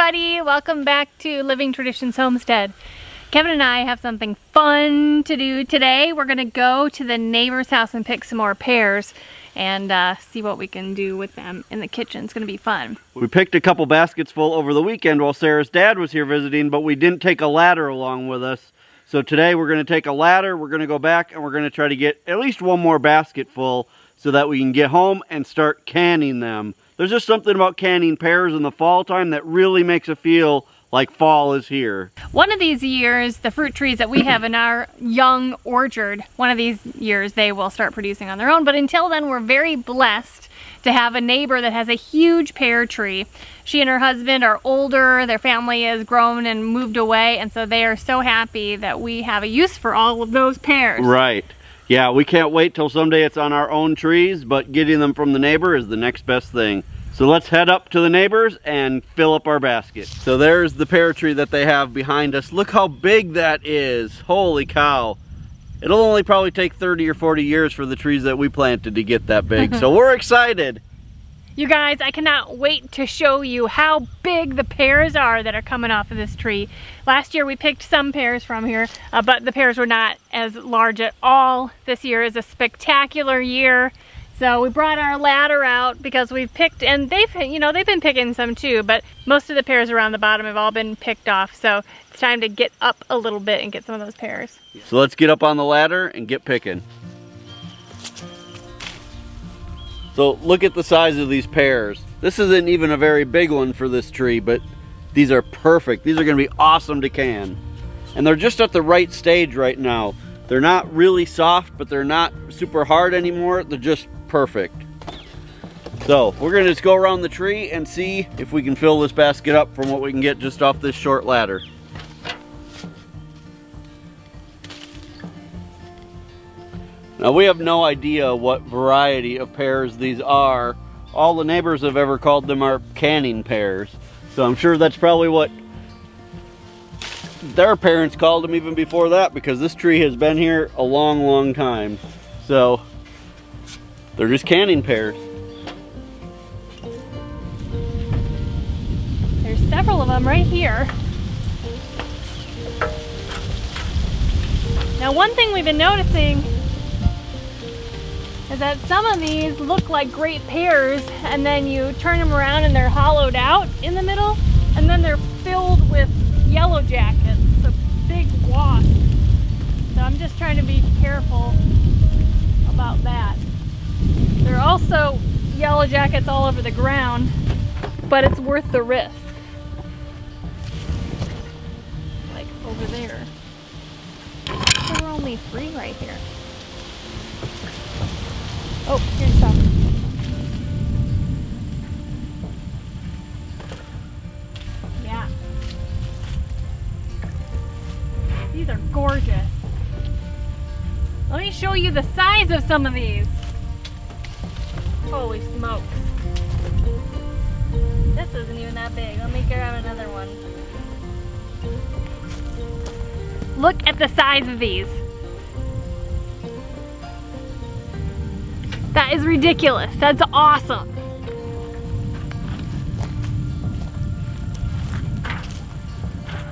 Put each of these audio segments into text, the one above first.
everybody, welcome back to Living Traditions Homestead. Kevin and I have something fun to do today. We're gonna go to the neighbor's house and pick some more pears and see what we can do with them in the kitchen. It's gonna be fun. We picked a couple baskets full over the weekend while Sarah's dad was here visiting, but we didn't take a ladder along with us. So today we're gonna take a ladder, we're gonna go back and we're gonna try to get at least one more basket full so that we can get home and start canning them. There's just something about canning pears in the fall time that really makes it feel like fall is here. One of these years, the fruit trees that we have in our young orchard, one of these years they will start producing on their own. But until then, we're very blessed to have a neighbor that has a huge pear tree. She and her husband are older, their family has grown and moved away, and so they are so happy that we have a use for all of those pears. Right. Yeah, we can't wait till someday it's on our own trees, but getting them from the neighbor is the next best thing. So let's head up to the neighbors and fill up our basket. So there's the pear tree that they have behind us. Look how big that is. Holy cow. It'll only probably take 30 or 40 years for the trees that we planted to get that big. So we're excited. You guys, I cannot wait to show you how big the pears are that are coming off of this tree. Last year we picked some pears from here, but the pears were not as large at all. This year is a spectacular year. So we brought our ladder out because we've picked, and they've been picking some too, but most of the pears around the bottom have all been picked off. So it's time to get up a little bit and get some of those pears. So let's get up on the ladder and get picking. So look at the size of these pears. This isn't even a very big one for this tree, but these are perfect. These are gonna be awesome to can. And they're just at the right stage right now. They're not really soft, but they're not super hard anymore. They're just perfect. So we're gonna just go around the tree and see if we can fill this basket up from what we can get just off this short ladder. Now we have no idea what variety of pears these are. All the neighbors have ever called them are canning pears. So I'm sure that's probably what their parents called them even before that, because this tree has been here a long, long time. So they're just canning pears. There's several of them right here. Now one thing we've been noticing is that some of these look like great pears, and then you turn them around and they're hollowed out in the middle, and then they're filled with yellow jackets, a big wasp. So I'm just trying to be careful about that. There are also yellow jackets all over the ground, but it's worth the risk. Like over there. There are only 3 right here. Oh, here's some. Yeah. These are gorgeous. Let me show you the size of some of these. Holy smokes. This isn't even that big. Let me grab another one. Look at the size of these. That is ridiculous. That's awesome.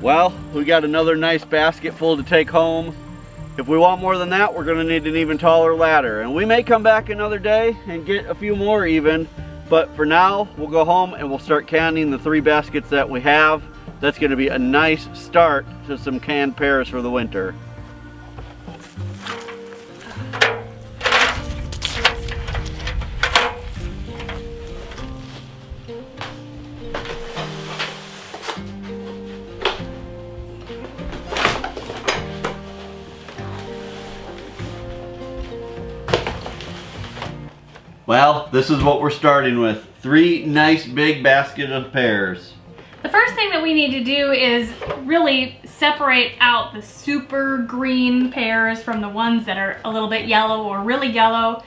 Well, we got another nice basket full to take home. If we want more than that, we're gonna need an even taller ladder. And we may come back another day and get a few more even, but for now, we'll go home and we'll start canning the 3 baskets that we have. That's gonna be a nice start to some canned pears for the winter. Well, this is what we're starting with. 3 nice big baskets of pears. The first thing that we need to do is really separate out the super green pears from the ones that are a little bit yellow or really yellow.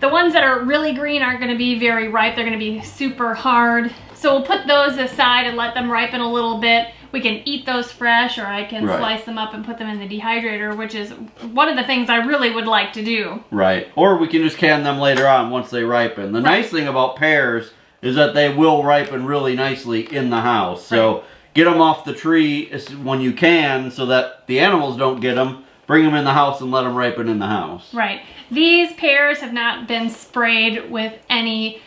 The ones that are really green aren't going to be very ripe. They're going to be super hard. So we'll put those aside and let them ripen a little bit. We can eat those fresh, or I can slice them up and put them in the dehydrator, which is one of the things I really would like to do. Right. Or we can just can them later on once they ripen. The nice thing about pears is that they will ripen really nicely in the house. So get them off the tree when you can so that the animals don't get them. Bring them in the house and let them ripen in the house. Right. These pears have not been sprayed with any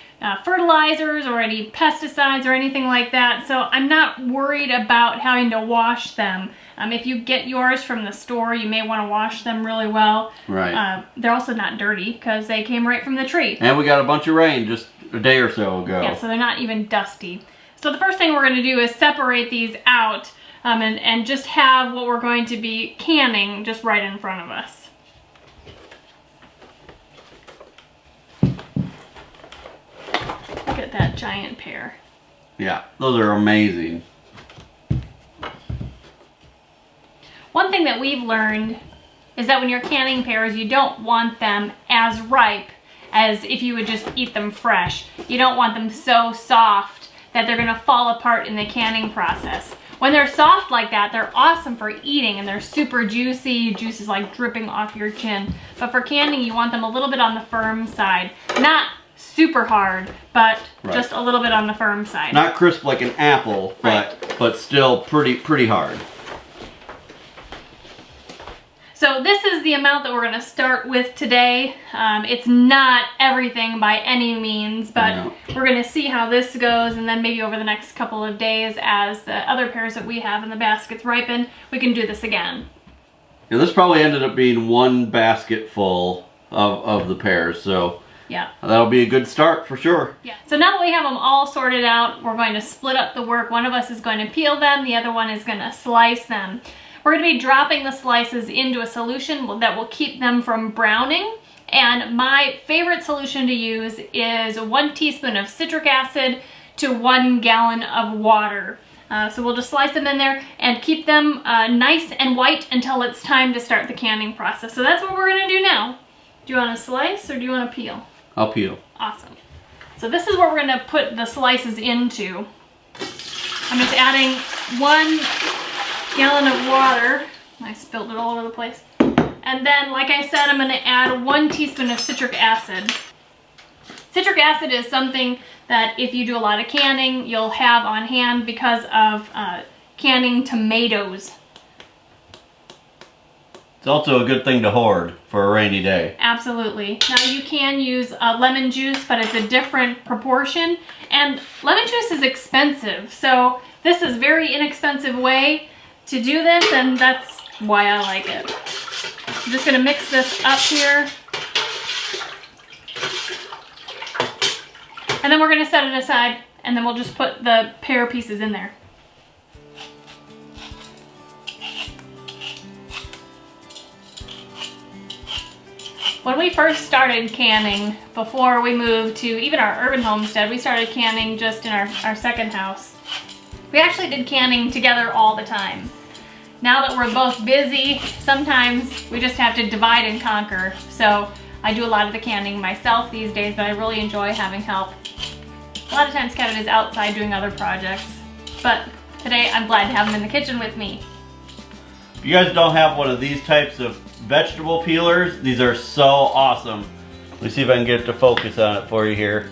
fertilizers or any pesticides or anything like that, so I'm not worried about having to wash them. If you get yours from the store, you may want to wash them really well. Right. They're also not dirty because they came right from the tree. And we got a bunch of rain just a day or so ago. Yeah, so they're not even dusty. So the first thing we're going to do is separate these out and just have what we're going to be canning just right in front of us. Look at that giant pear. Yeah, those are amazing. One thing that we've learned is that when you're canning pears, you don't want them as ripe as if you would just eat them fresh. You don't want them so soft that they're gonna fall apart in the canning process. When they're soft like that, they're awesome for eating and they're super juicy. Juice is like dripping off your chin. But for canning, you want them a little bit on the firm side. Not super hard, but just a little bit on the firm side. Not crisp like an apple, but still pretty hard. So this is the amount that we're going to start with today. It's not everything by any means, but we're going to see how this goes, and then maybe over the next couple of days as the other pears that we have in the baskets ripen, we can do this again. Yeah, this probably ended up being one basket full of the pears, so yeah, that'll be a good start for sure. Yeah. So now that we have them all sorted out, we're going to split up the work. One of us is going to peel them, the other one is going to slice them. We're going to be dropping the slices into a solution that will keep them from browning. And my favorite solution to use is 1 teaspoon of citric acid to 1 gallon of water. So we'll just slice them in there and keep them nice and white until it's time to start the canning process. So that's what we're going to do now. Do you want to slice or do you want to peel? I'll peel. Awesome. So this is what we're going to put the slices into. I'm just adding 1 gallon of water. I spilled it all over the place. And then, like I said, I'm going to add 1 teaspoon of citric acid. Citric acid is something that if you do a lot of canning, you'll have on hand because of canning tomatoes. It's also a good thing to hoard for a rainy day. Absolutely. Now you can use lemon juice, but it's a different proportion. And lemon juice is expensive, so this is a very inexpensive way to do this, and that's why I like it. I'm just gonna mix this up here. And then we're gonna set it aside, and then we'll just put the pear pieces in there. When we first started canning, before we moved to even our urban homestead, we started canning just in our second house. We actually did canning together all the time. Now that we're both busy, sometimes we just have to divide and conquer. So I do a lot of the canning myself these days, but I really enjoy having help. A lot of times Kevin is outside doing other projects, but today I'm glad to have him in the kitchen with me. If you guys don't have one of these types of vegetable peelers, these are so awesome. Let me see if I can get it to focus on it for you here.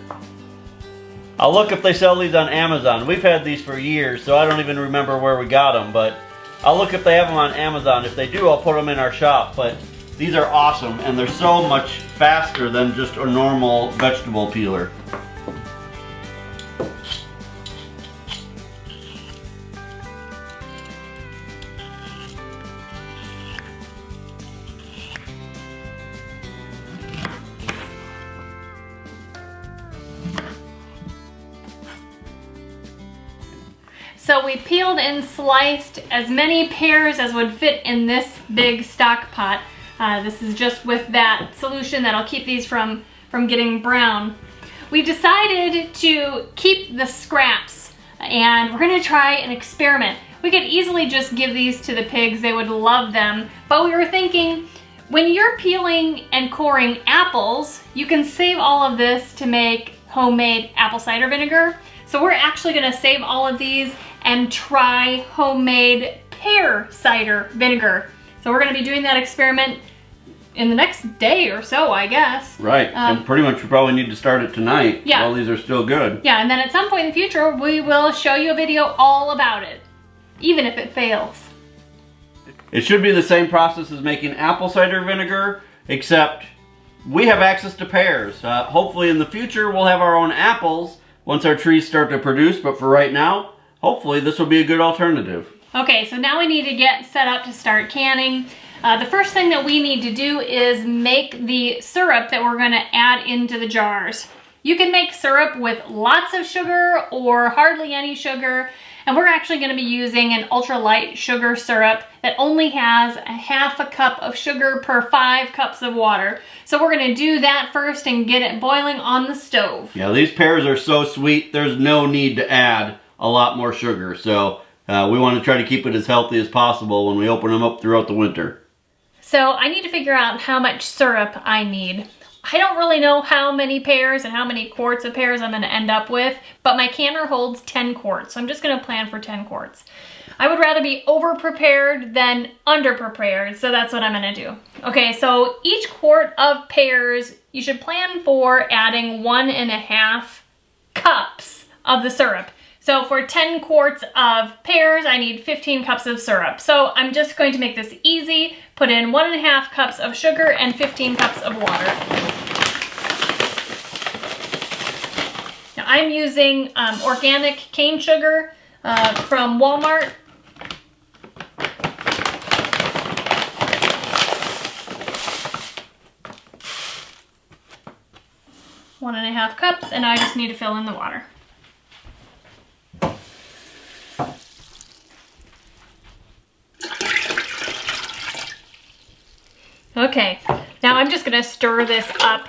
I'll look if they sell these on Amazon. We've had these for years, so I don't even remember where we got them, but I'll look if they have them on Amazon. If they do, I'll put them in our shop, but these are awesome, and they're so much faster than just a normal vegetable peeler. So we peeled and sliced as many pears as would fit in this big stock pot. This is just with that solution that'll keep these from getting brown. We decided to keep the scraps, and we're gonna try an experiment. We could easily just give these to the pigs, they would love them, but we were thinking, when you're peeling and coring apples, you can save all of this to make homemade apple cider vinegar. So we're actually gonna save all of these and try homemade pear cider vinegar. So we're gonna be doing that experiment in the next day or so, I guess. Right, and pretty much we probably need to start it tonight while these are still good. Yeah, and then at some point in the future, we will show you a video all about it, even if it fails. It should be the same process as making apple cider vinegar, except we have access to pears. Hopefully in the future we'll have our own apples once our trees start to produce, but for right now, hopefully this will be a good alternative. Okay, so now we need to get set up to start canning. The first thing that we need to do is make the syrup that we're gonna add into the jars. You can make syrup with lots of sugar or hardly any sugar, and we're actually gonna be using an ultra-light sugar syrup that only has a half a cup of sugar per 5 cups of water. So we're gonna do that first and get it boiling on the stove. Yeah, these pears are so sweet, there's no need to add a lot more sugar. So we want to try to keep it as healthy as possible when we open them up throughout the winter. So I need to figure out how much syrup I need. I don't really know how many pears and how many quarts of pears I'm gonna end up with, but my canner holds 10 quarts, so I'm just gonna plan for 10 quarts. I would rather be over-prepared than under-prepared, so that's what I'm gonna do. Okay, so each quart of pears, you should plan for adding 1.5 cups of the syrup. So for 10 quarts of pears, I need 15 cups of syrup. So I'm just going to make this easy, put in 1.5 cups of sugar and 15 cups of water. Now I'm using organic cane sugar from Walmart. One and a half cups, and I just need to fill in the water. Okay, now I'm just gonna stir this up.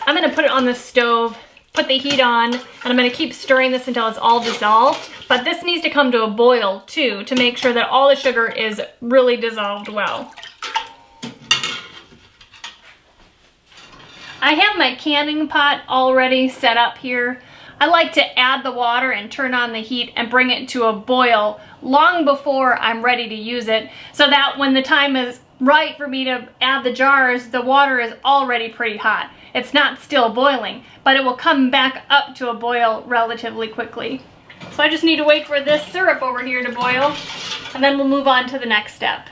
I'm gonna put it on the stove, put the heat on, and I'm gonna keep stirring this until it's all dissolved. But this needs to come to a boil too, to make sure that all the sugar is really dissolved well. I have my canning pot already set up here. I like to add the water and turn on the heat and bring it to a boil long before I'm ready to use it, so that when the time is right for me to add the jars, the water is already pretty hot. It's not still boiling, but it will come back up to a boil relatively quickly. So I just need to wait for this syrup over here to boil, and then we'll move on to the next step.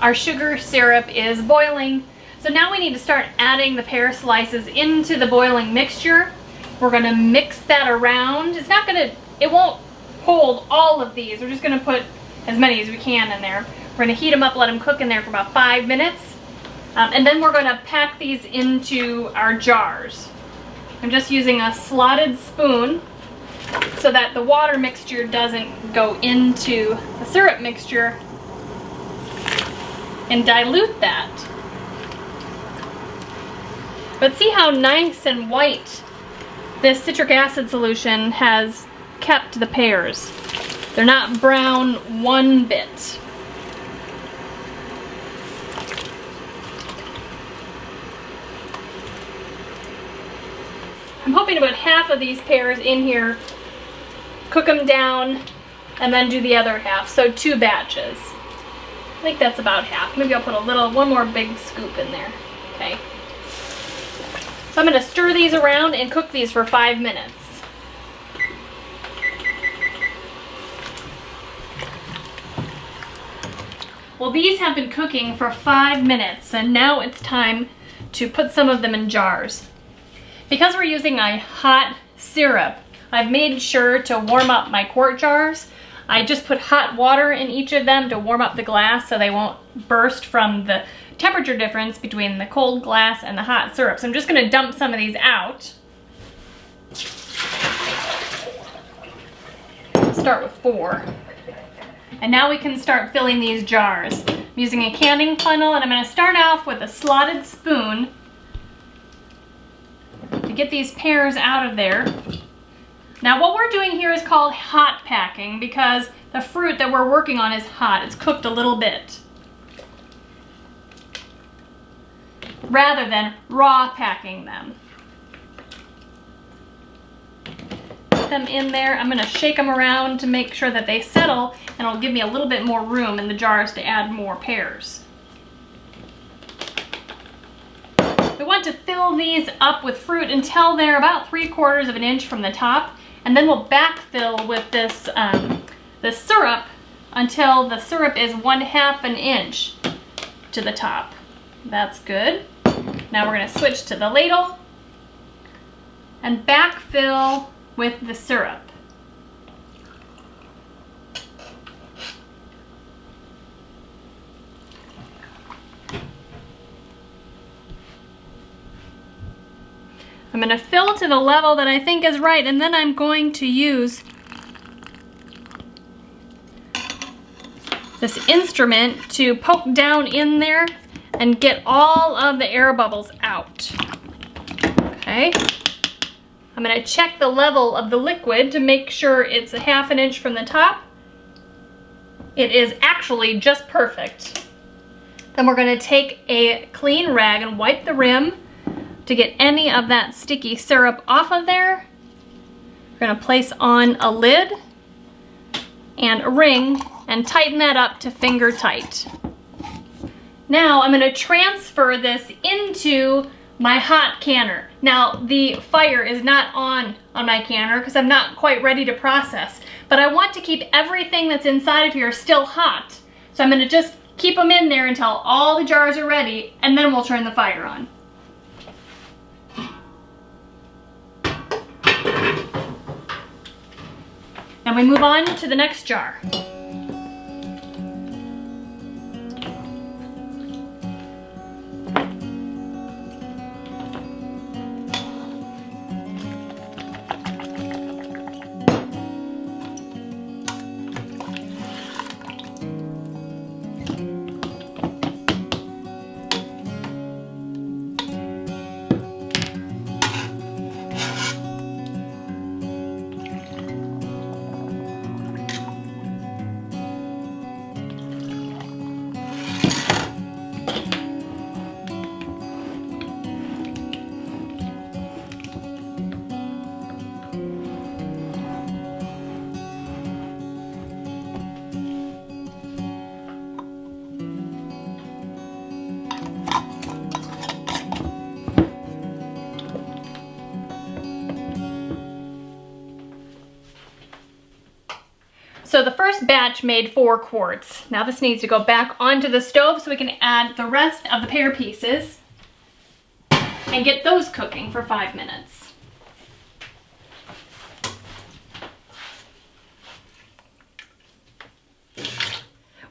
Our sugar syrup is boiling, so now we need to start adding the pear slices into the boiling mixture. We're gonna mix that around. It won't hold all of these. We're just gonna put as many as we can in there. We're gonna heat them up, let them cook in there for about 5 minutes. And then we're gonna pack these into our jars. I'm just using a slotted spoon so that the water mixture doesn't go into the syrup mixture and dilute that. But see how nice and white this citric acid solution has kept the pears. They're not brown one bit. I'm hoping to put half of these pears in here, cook them down, and then do the other half, so 2 batches. I think that's about half. Maybe I'll put one more big scoop in there. Okay. So I'm gonna stir these around and cook these for 5 minutes. Well, these have been cooking for 5 minutes, and now it's time to put some of them in jars. Because we're using a hot syrup, I've made sure to warm up my quart jars. I just put hot water in each of them to warm up the glass so they won't burst from the temperature difference between the cold glass and the hot syrup. So I'm just gonna dump some of these out. Start with 4. And now we can start filling these jars. I'm using a canning funnel, and I'm gonna start off with a slotted spoon to get these pears out of there. Now what we're doing here is called hot packing because the fruit that we're working on is hot. It's cooked a little bit. Rather than raw packing them. Put them in there. I'm gonna shake them around to make sure that they settle, and it'll give me a little bit more room in the jars to add more pears. We want to fill these up with fruit until they're about 3/4 of an inch from the top, and then we'll backfill with this the syrup until the syrup is 1/2 an inch to the top. That's good. Now we're going to switch to the ladle and backfill with the syrup. I'm going to fill to the level that I think is right, and then I'm going to use this instrument to poke down in there and get all of the air bubbles out. Okay. I'm going to check the level of the liquid to make sure it's 1/2 an inch from the top. It is actually just perfect. Then we're going to take a clean rag and wipe the rim to get any of that sticky syrup off of there. We're going to place on a lid and a ring and tighten that up to finger tight. Now I'm going to transfer this into my hot canner. Now the fire is not on my canner because I'm not quite ready to process, but I want to keep everything that's inside of here still hot. So I'm going to just keep them in there until all the jars are ready, and then we'll turn the fire on. And we move on to the next jar. So the first batch made 4 quarts. Now this needs to go back onto the stove so we can add the rest of the pear pieces and get those cooking for 5 minutes.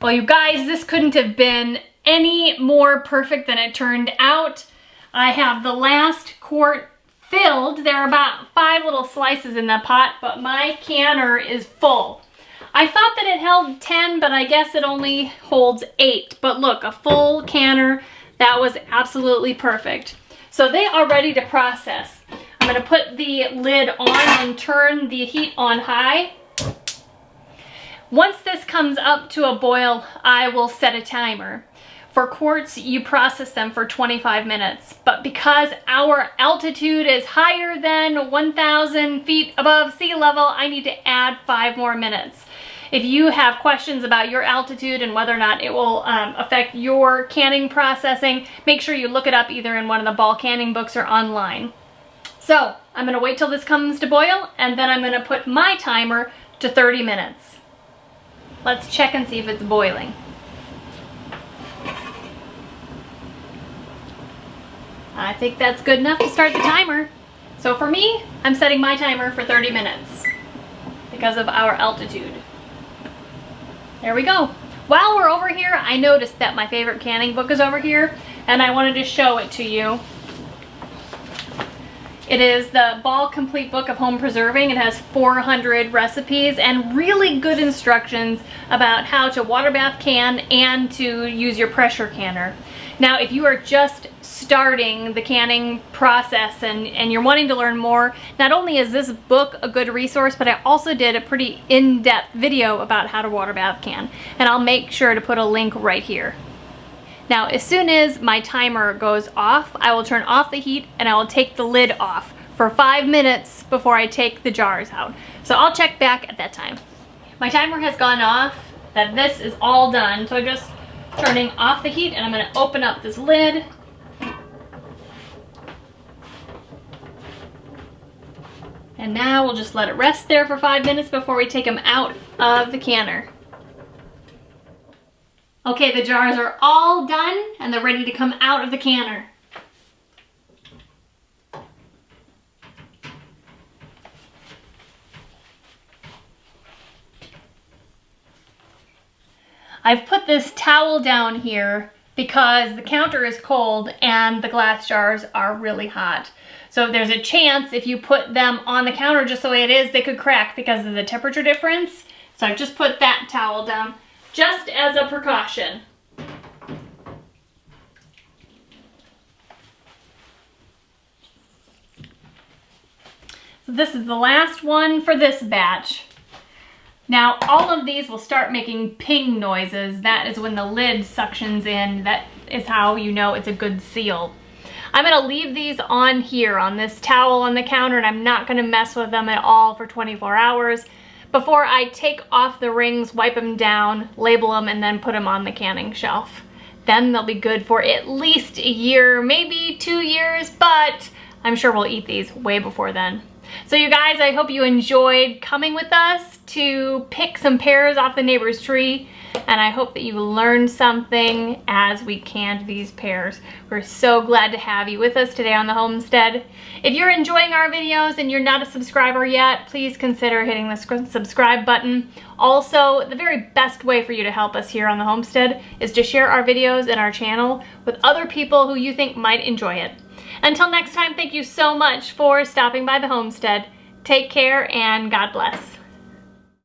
Well, you guys, this couldn't have been any more perfect than it turned out. I have the last quart filled. There are about 5 little slices in the pot, but my canner is full. I thought that it held 10, but I guess it only holds 8. But look, a full canner, that was absolutely perfect. So they are ready to process. I'm going to put the lid on and turn the heat on high. Once this comes up to a boil, I will set a timer. For quarts, you process them for 25 minutes. But because our altitude is higher than 1,000 feet above sea level, I need to add 5 more minutes. If you have questions about your altitude and whether or not it will affect your canning processing, make sure you look it up either in one of the ball canning books or online. So I'm going to wait till this comes to boil, and then I'm going to put my timer to 30 minutes. Let's check and see if it's boiling. I think that's good enough to start the timer. So for me, I'm setting my timer for 30 minutes because of our altitude. There we go. While we're over here, I noticed that my favorite canning book is over here, and I wanted to show it to you. It is the Ball Complete Book of Home Preserving. It has 400 recipes and really good instructions about how to water bath can and to use your pressure canner. Now, if you are just starting the canning process and you're wanting to learn more, not only is this book a good resource, but I also did a pretty in-depth video about how to water bath can, and I'll make sure to put a link right here. Now, as soon as my timer goes off, I will turn off the heat and I will take the lid off for 5 minutes before I take the jars out. So I'll check back at that time. My timer has gone off, that this is all done, so I'm just turning off the heat, and I'm going to open up this lid. And now we'll just let it rest there for 5 minutes before we take them out of the canner. Okay, the jars are all done and they're ready to come out of the canner. I've put this towel down here because the counter is cold and the glass jars are really hot. So there's a chance if you put them on the counter just the way it is, they could crack because of the temperature difference. So I've just put that towel down just as a precaution. So this is the last one for this batch. Now all of these will start making ping noises. That is when the lid suctions in. That is how you know it's a good seal. I'm gonna leave these on here on this towel on the counter, and I'm not gonna mess with them at all for 24 hours before I take off the rings, wipe them down, label them, and then put them on the canning shelf. Then they'll be good for at least a year, maybe 2 years, but I'm sure we'll eat these way before then. So you guys, I hope you enjoyed coming with us to pick some pears off the neighbor's tree, and I hope that you learned something as we canned these pears. We're so glad to have you with us today on the homestead. If you're enjoying our videos and you're not a subscriber yet, please consider hitting the subscribe button. Also, the very best way for you to help us here on the homestead is to share our videos and our channel with other people who you think might enjoy it. Until next time, thank you so much for stopping by the homestead. Take care and God bless.